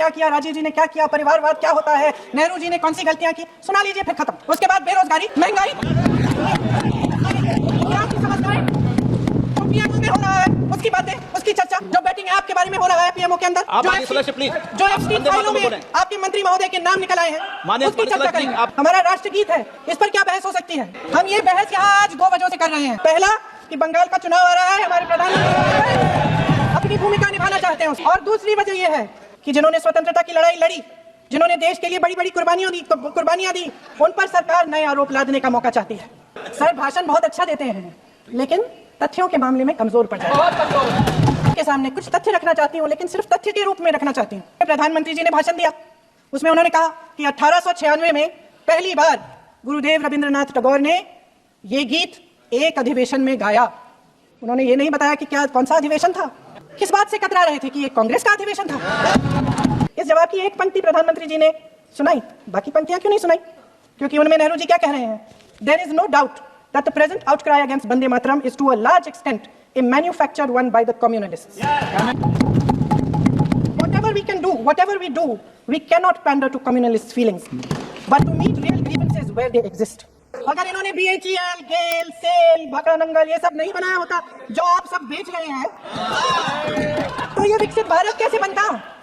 क्या किया, राजीव जी ने क्या किया, परिवारवाद क्या होता है, नेहरू जी ने कौन सी गलतियां की, सुना लीजिए फिर खत्म। उसके बाद बेरोजगारी, महंगाई, पीएमओ में हो रहा है उसकी बातें, उसकी चर्चा, जो बैटिंग ऐप के बारे में हो रहा है पीएमओ के अंदर, जो एफसीआई फाइलों में आपके मंत्री महोदय के नाम निकल आए हैं उसकी चर्चा करेंगे। हमारा राष्ट्रगीत है, इस पर क्या बहस हो सकती है? हम ये बहस यहाँ आज 2 वजहों से कर रहे हैं। पहला कि बंगाल का चुनाव आ रहा है, हमारे प्रधानमंत्री अपनी भूमिका निभाना चाहते हैं, और दूसरी वजह यह है कि जिन्होंने स्वतंत्रता की लड़ाई लड़ी, जिन्होंने देश के लिए बड़ी बड़ी कुर्बानियां दी, उन पर सरकार नए आरोप लादने का मौका चाहती है। सर भाषण बहुत अच्छा देते हैं लेकिन तथ्यों के मामले में कमजोर पड़ जाते हैं। के सामने कुछ तथ्य रखना चाहती हूँ लेकिन सिर्फ तथ्य के रूप में रखना चाहती हूँ। प्रधानमंत्री जी ने भाषण दिया, उसमें उन्होंने कहा कि 1896 में पहली बार गुरुदेव रविंद्रनाथ टैगोर ने ये गीत एक अधिवेशन में गाया। उन्होंने ये नहीं बताया कि क्या कौन सा अधिवेशन था, किस बात से कतरा रहे थे कि ये कांग्रेस का अधिवेशन था। इस जवाब की एक पंक्ति प्रधानमंत्री जी ने सुनाई, बाकी पंक्तियां क्यों नहीं सुनाई? क्योंकि उनमें नेहरू जी क्या कह रहे हैं? There is no doubt that the present outcry against Vande Mataram is to a large extent a manufactured one by the communists. Whatever we do, we cannot pander to communist feelings, but to meet real grievances where they exist. अगर इन्होंने BHEL, गेल, cell, भाखड़ा-नंगल ये सब नहीं बनाया होता जो आप सब बेच रहे हैं, तो ये विकसित भारत कैसे बनता?